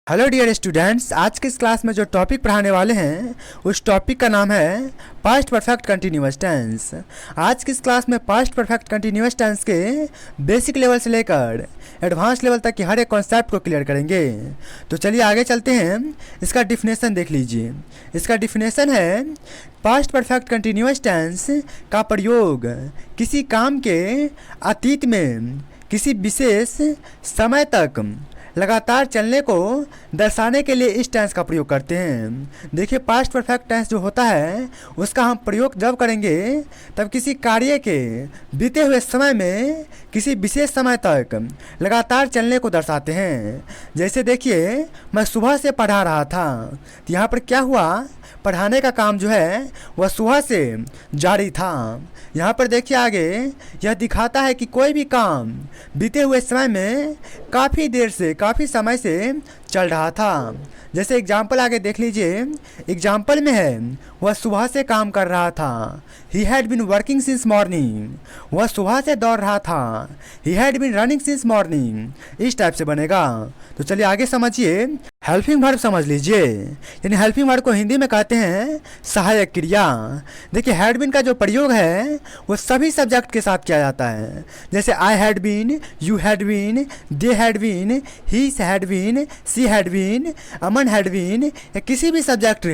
Hello dear students, आज के इस क्लास में जो टॉपिक पढ़ाने वाले हैं उस टॉपिक का नाम है पास्ट परफेक्ट कंटिन्यूअस टेंस। आज की इस क्लास में पास्ट परफेक्ट कंटिन्यूअस टेंस के बेसिक लेवल से लेकर एडवांस लेवल तक के हर एक कॉन्सेप्ट को क्लियर करेंगे। तो चलिए आगे चलते हैं। इसका डिफिनेशन देख लीजिए। इसका डिफिनेशन है पास्ट परफेक्ट कंटिन्यूअस टेंस का प्रयोग किसी काम के अतीत में किसी विशेष समय तक लगातार चलने को दर्शाने के लिए इस टेंस का प्रयोग करते हैं। देखिए, पास्ट परफेक्ट टेंस जो होता है उसका हम प्रयोग जब करेंगे तब किसी कार्य के बीते हुए समय में किसी विशेष समय तक लगातार चलने को दर्शाते हैं। जैसे देखिए, मैं सुबह से पढ़ा रहा था, तो यहाँ पर क्या हुआ, पढ़ाने का काम जो है वह सुबह से जारी था। यहाँ पर देखिए आगे यह दिखाता है कि कोई भी काम बीते हुए समय में काफ़ी देर से काफ़ी समय से चल रहा था। जैसे एग्जाम्पल आगे देख लीजिए। एग्जाम्पल में है वह सुबह से काम कर रहा था। He had been working since morning. वह सुबह से दौड़ रहा था। He had been running since morning. इस टाइप से बनेगा। तो चलिए आगे समझिए। हेल्पिंग वर्ब समझ लीजिए। यानी हेल्पिंग वर्ब को हिंदी में कहते हैं सहायक क्रिया। देखिए, हैड बीन का जो प्रयोग है वो सभी सब्जेक्ट के साथ किया जाता है। जैसे I had been, you had been, they had been, he had been, she had been, Aman had been, या किसी भी सब्जेक्ट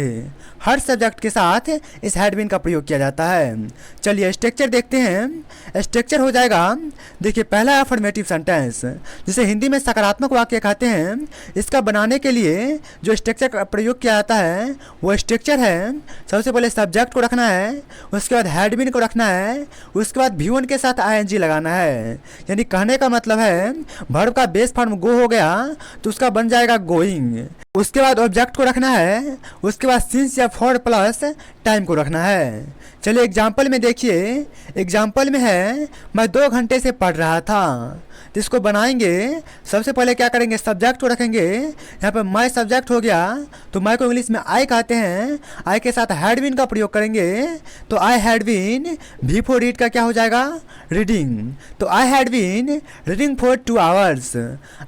हर सब्जेक्ट के साथ इस हैड बीन का प्रयोग किया जाता है। चलिए स्ट्रक्चर देखते हैं। स्ट्रक्चर हो जाएगा, देखिए, पहला अफर्मेटिव सेंटेंस जिसे हिंदी में सकारात्मक वाक्य कहते हैं। इसका बनाने के लिए जो स्ट्रक्चर का प्रयोग किया जाता है वो स्ट्रक्चर है, सबसे पहले सब्जेक्ट को रखना है, उसके बाद हैड बीन को रखना है, उसके बाद V1 के साथ ING लगाना है। यानी कहने का मतलब है वर्ब का बेस फॉर्म गो हो गया तो उसका बन जाएगा गोइंग। उसके बाद ऑब्जेक्ट को रखना है, उसके बाद सिंस या फॉर प्लस टाइम को रखना है। चलिए एग्जाम्पल में देखिए। एग्जाम्पल में है मैं 2 घंटे से पढ़ रहा था। तो इसको बनाएंगे, सबसे पहले क्या करेंगे, सब्जेक्ट को रखेंगे। यहाँ पर माई सब्जेक्ट हो गया तो माई को इंग्लिश में आई कहते हैं। आई के साथ हैड बीन का प्रयोग करेंगे तो आई हैड बीन भी फॉर रीड का क्या हो जाएगा, रीडिंग। तो I had been reading for 2 hours.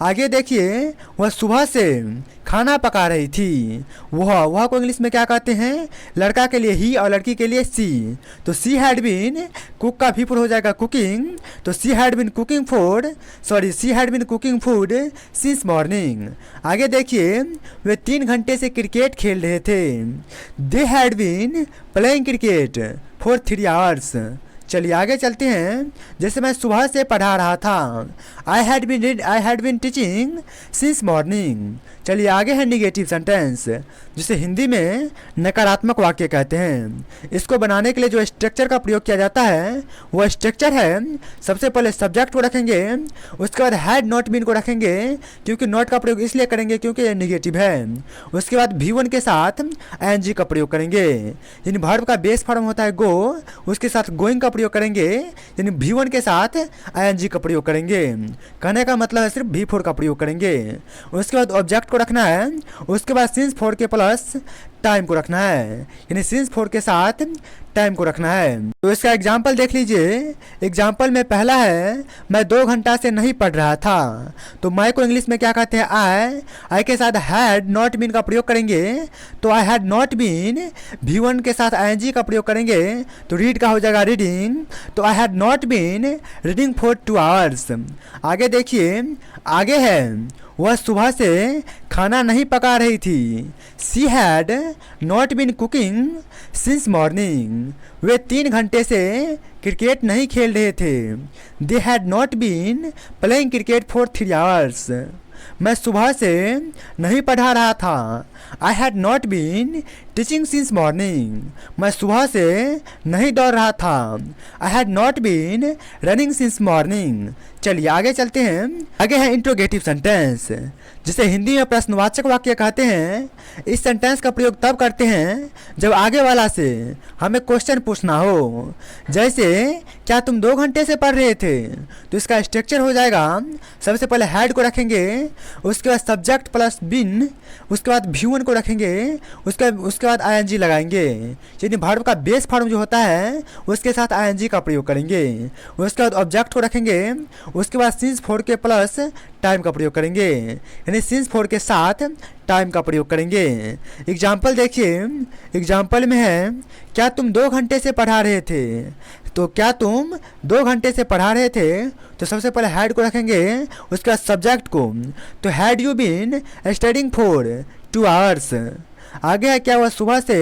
आगे देखिए, वह सुबह से खाना पका रही थी। वह को इंग्लिश में क्या कहते हैं, लड़का के लिए ही और लड़की के लिए सी। तो सी हैड बीन कुक का भी फॉर हो जाएगा कुकिंग। तो she had been cooking food since morning. आगे देखिए, वे 3 घंटे से क्रिकेट खेल रहे थे। They had been playing cricket for 3 hours. चलिए आगे चलते हैं। जैसे मैं सुबह से पढ़ा रहा था। I had been teaching since morning. चलिए आगे है निगेटिव सेंटेंस जिसे हिंदी में नकारात्मक वाक्य कहते हैं। इसको बनाने के लिए जो स्ट्रक्चर का प्रयोग किया जाता है वो स्ट्रक्चर है, सबसे पहले सब्जेक्ट को रखेंगे, उसके बाद हैड नॉट बीन को रखेंगे क्योंकि नॉट का प्रयोग इसलिए करेंगे क्योंकि ये निगेटिव है। उसके बाद V1 के साथ ING का प्रयोग करेंगे। यानी वर्ब का बेस फॉर्म होता है गो, उसके साथ गोइंग का प्रयोग करेंगे। यानी V1 के साथ ING का प्रयोग करेंगे। कहने का मतलब है सिर्फ V4 का प्रयोग करेंगे। उसके बाद ऑब्जेक्ट को रखना है, उसके बाद सिंस 4 के प्लस टाइम को रखना है। यानी सिंस 4 के साथ टाइम को रखना है। तो इसका एग्जाम्पल देख लीजिए। एग्जाम्पल में पहला है मैं 2 घंटा से नहीं पढ़ रहा था। तो मैं को इंग्लिश में क्या कहते हैं, आई के साथ हैड नॉट बीन का प्रयोग करेंगे। तो I had not been V1 के साथ ING का प्रयोग करेंगे तो रीड का हो जाएगा रीडिंग। तो I had not been reading for 2 hours. आगे देखिए, आगे है वह सुबह से खाना नहीं पका रही थी। She had not been cooking since morning. वे 3 घंटे से क्रिकेट नहीं खेल रहे थे। They had not been playing cricket for 3 hours. मैं सुबह से नहीं पढ़ा रहा था। I had not been teaching since morning. मैं सुबह से नहीं दौड़ रहा था। I had not been running since morning. चलिए आगे चलते हैं। आगे है इंट्रोगेटिव सेंटेंस जिसे हिंदी में प्रश्नवाचक वाक्य कहते हैं। इस सेंटेंस का प्रयोग तब करते हैं जब आगे वाला से हमें क्वेश्चन पूछना हो। जैसे क्या तुम 2 घंटे से पढ़ रहे थे। तो इसका स्ट्रक्चर हो जाएगा, सबसे पहले हैड को रखेंगे, उसके बाद सब्जेक्ट प्लस बीन, उसके बाद V1 को रखेंगे, उसके उसके बाद आईएनजी लगाएंगे, यानी वर्ब का बेस फॉर्म जो होता है उसके साथ आईएनजी का प्रयोग करेंगे। उसके बाद ऑब्जेक्ट को रखेंगे, उसके बाद सिंस फोर के प्लस टाइम का प्रयोग करेंगे, यानी सिंस फोर के साथ टाइम का प्रयोग करेंगे। एग्जाम्पल देखिए, एग्जाम्पल में है क्या तुम 2 घंटे से पढ़ा रहे थे, तो क्या तुम 2 घंटे से पढ़ा रहे थे, तो सबसे पहले हैड को रखेंगे, उसके बाद सब्जेक्ट को, तो had you been studying for 2 hours. आगे है क्या वह सुबह से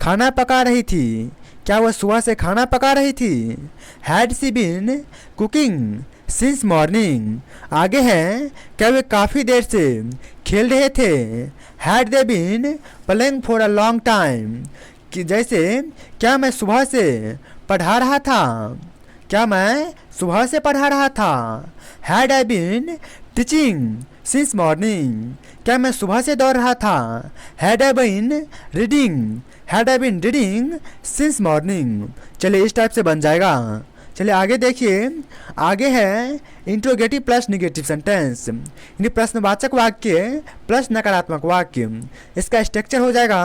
खाना पका रही थी, क्या वह सुबह से खाना पका रही थी, had she been cooking since morning. आगे है क्या वे काफ़ी देर से खेल रहे थे, had they been playing for a long time. कि जैसे क्या मैं सुबह से पढ़ा रहा था, क्या मैं सुबह से पढ़ा रहा था, had I been teaching since morning. क्या मैं सुबह से दौड़ रहा था, had I been reading, had I been reading since morning. चलिए इस टाइप से बन जाएगा। चलिए आगे देखिए, आगे है इंट्रोगेटिव प्लस निगेटिव सेंटेंस, यानी प्रश्नवाचक वाक्य प्लस नकारात्मक वाक्य। इसका स्ट्रक्चर हो जाएगा,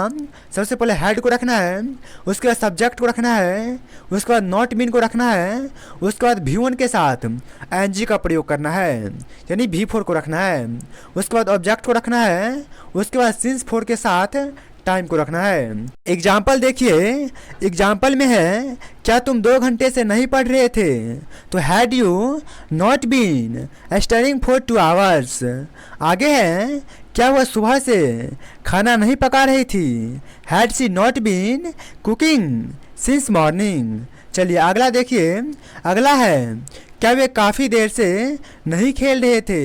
सबसे पहले हेड को रखना है, उसके बाद सब्जेक्ट को रखना है, उसके बाद नॉट बीन को रखना है, उसके बाद V1 के साथ एनजी का प्रयोग करना है, यानी V4 को रखना है, उसके बाद ऑब्जेक्ट को रखना है, उसके बाद सिंस 4 के साथ टाइम को रखना है। एग्जाम्पल देखिए, एग्जाम्पल में है क्या तुम 2 घंटे से नहीं पढ़ रहे थे, तो had you not been studying for 2 hours. आगे है क्या वह सुबह से खाना नहीं पका रही थी, had she not been cooking since morning. चलिए अगला देखिए, अगला है क्या वे काफ़ी देर से नहीं खेल रहे थे,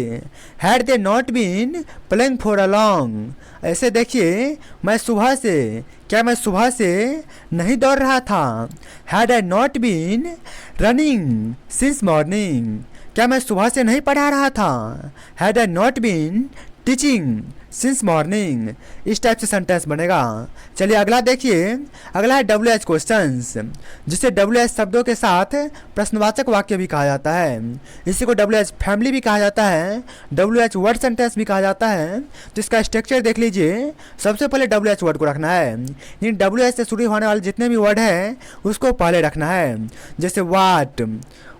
had they not been playing for a long. ऐसे देखिए, मैं सुबह से, क्या मैं सुबह से नहीं दौड़ रहा था, had I not been running since morning. क्या मैं सुबह से नहीं पढ़ा रहा था, had I not been teaching since morning. इस टाइप से सेंटेंस बनेगा। चलिए अगला देखिए, अगला है WH क्वेश्चंस, जिसे WH शब्दों के साथ प्रश्नवाचक वाक्य भी कहा जाता है। इसी को WH फैमिली भी कहा जाता है, WH वर्ड सेंटेंस भी कहा जाता है। तो इसका स्ट्रक्चर देख लीजिए, सबसे पहले WH वर्ड को रखना है, यानी WH से शुरू होने वाले जितने भी वर्ड हैं उसको पहले रखना है। जैसे वाट,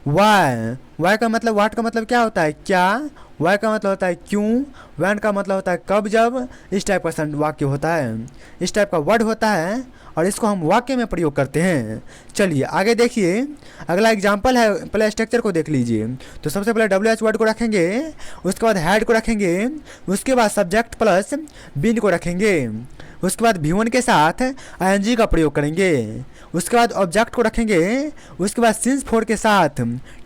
वाई, वाई का मतलब, वाट का मतलब क्या होता है, क्या, वाई का मतलब होता है क्यों, वैन का मतलब होता है कब जब। इस टाइप का वाक्य होता है, इस टाइप का वर्ड होता है और इसको हम वाक्य में प्रयोग करते हैं। चलिए आगे देखिए, अगला एग्जाम्पल है, पहले स्ट्रक्चर को देख लीजिए। तो सबसे पहले WH वर्ड को रखेंगे, उसके बाद हैड को रखेंगे, उसके बाद सब्जेक्ट प्लस बीन को रखेंगे, उसके बाद V1 के साथ ING का प्रयोग करेंगे, उसके बाद ऑब्जेक्ट को रखेंगे, उसके बाद सिंस 4 के साथ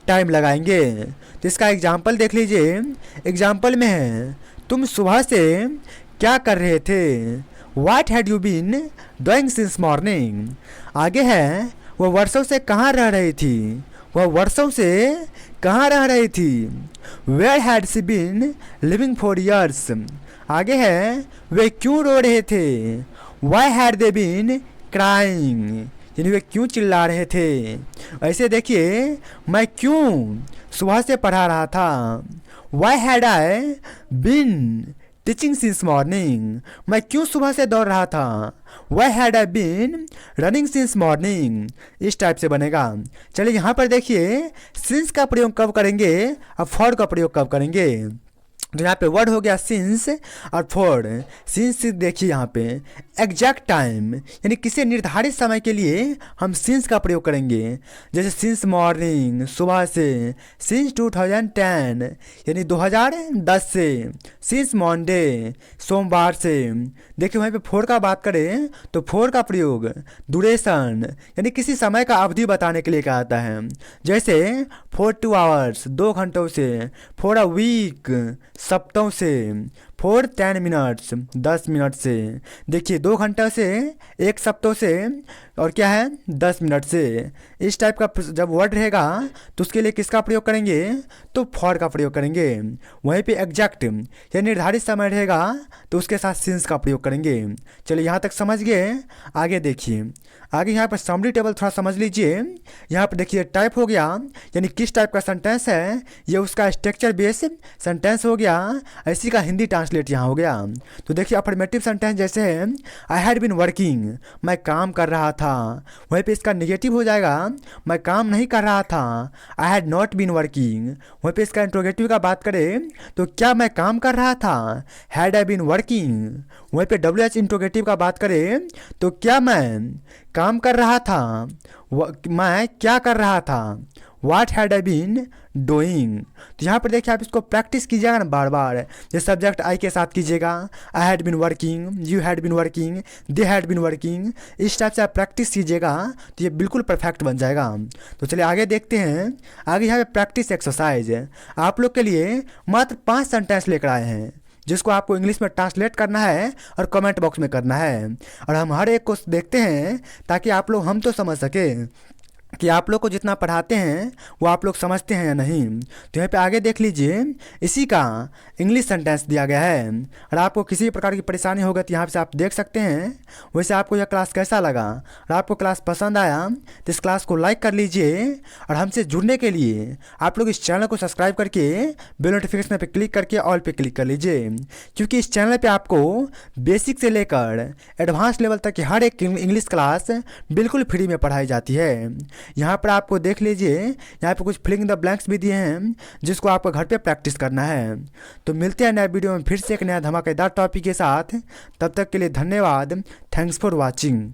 टाइम लगाएंगे। तो इसका एग्जाम्पल देख लीजिए, एग्जाम्पल में है तुम सुबह से क्या कर रहे थे, what had you been doing since morning. आगे है वह वर्षों से कहाँ रह रही थी, वह वर्षों से कहाँ रह रही थी, where had she been living for years. आगे है वे क्यों रो रहे थे, why had they been crying, यानी वे क्यों चिल्ला रहे थे। ऐसे देखिए, मैं क्यों सुबह से पढ़ा रहा था, why had I been teaching since morning, मैं क्यों सुबह से दौड़ रहा था, why had I been running since morning. इस टाइप से बनेगा। चलिए यहाँ पर देखिए, सिंस का प्रयोग कब करेंगे और फॉर का प्रयोग कब करेंगे। तो यहाँ पे वर्ड हो गया सिंस और फॉर। सिंस देखिए यहाँ पे एग्जैक्ट टाइम, यानी किसी निर्धारित समय के लिए हम सिंस का प्रयोग करेंगे। जैसे सिंस मॉर्निंग, सुबह से, सिंस 2010 यानी 2010 से, सिंस मंडे सोमवार से। देखिए वहीं पे फोर का बात करें तो फोर का प्रयोग ड्यूरेशन यानी किसी समय का अवधि बताने के लिए कहा जाता है। जैसे फॉर 2 आवर्स 2 घंटों से, फॉर अ वीक सप्ताहों से, फॉर 10 मिनट्स 10 मिनट से। देखिए 2 घंटा से, 1 सप्ताह से और क्या है 10 मिनट से। इस टाइप का जब वर्ड रहेगा तो उसके लिए किसका प्रयोग करेंगे, तो फॉर का प्रयोग करेंगे। वहीं पे एग्जैक्ट या निर्धारित समय रहेगा तो उसके साथ सिंस का प्रयोग करेंगे। चलिए यहाँ तक समझ गए। आगे देखिए, आगे यहाँ पर समरी टेबल थोड़ा समझ लीजिए। यहाँ पर देखिए टाइप हो गया यानी किस टाइप का सेंटेंस है, ये उसका स्ट्रक्चर बेस सेंटेंस हो गया। इसी का हिंदी ट्रांसलेट यहाँ हो गया। तो देखिए अफर्मेटिव सेंटेंस जैसे है आई हैड बीन वर्किंग, मैं काम कर रहा था, वहीं पे इसका नेगेटिव हो जाएगा मैं काम नहीं कर रहा था, I had not been working. वहीं पे इसका इंट्रोगेटिव का बात करें तो क्या मैं काम कर रहा था, हैड आई बीन वर्किंग। वहीं पे डब्ल्यू एच इंट्रोगेटिव का बात करें तो क्या मैं काम कर रहा था, मैं क्या कर रहा था, वाट हैड आई बीन डूइंग। तो यहाँ पर देखिए आप इसको प्रैक्टिस कीजिएगा ना बार बार, जैसे सब्जेक्ट आई के साथ कीजिएगा, I had been working, you had been working, they had been working, इस टाइप से आप प्रैक्टिस कीजिएगा तो ये बिल्कुल परफेक्ट बन जाएगा। तो चलिए आगे देखते हैं। आगे यहाँ पे प्रैक्टिस एक्सरसाइज आप लोग के लिए मात्र 5 सेंटेंस लेकर आए हैं जिसको आपको इंग्लिश में ट्रांसलेट करना है और कमेंट बॉक्स में करना है, और हम हर एक को देखते हैं ताकि आप लोग हम तो समझ सके कि आप लोग को जितना पढ़ाते हैं वो आप लोग समझते हैं या नहीं। तो यहाँ पे आगे देख लीजिए, इसी का इंग्लिश सेंटेंस दिया गया है, और आपको किसी प्रकार की परेशानी होगा तो यहाँ से आप देख सकते हैं। वैसे आपको यह क्लास कैसा लगा, और आपको क्लास पसंद आया तो इस क्लास को लाइक कर लीजिए, और हमसे जुड़ने के लिए आप लोग इस चैनल को सब्सक्राइब करके बेल नोटिफिकेशन पर क्लिक करके ऑल पे क्लिक कर लीजिए, क्योंकि इस चैनल पर आपको बेसिक से लेकर एडवांस लेवल तक की हर एक इंग्लिश क्लास बिल्कुल फ्री में पढ़ाई जाती है। यहाँ पर आपको देख लीजिए, यहाँ पे कुछ फिलिंग द ब्लैंक्स भी दिए हैं जिसको आपको घर पे प्रैक्टिस करना है। तो मिलते हैं नए वीडियो में फिर से एक नया धमाकेदार टॉपिक के साथ। तब तक के लिए धन्यवाद। Thanks for watching.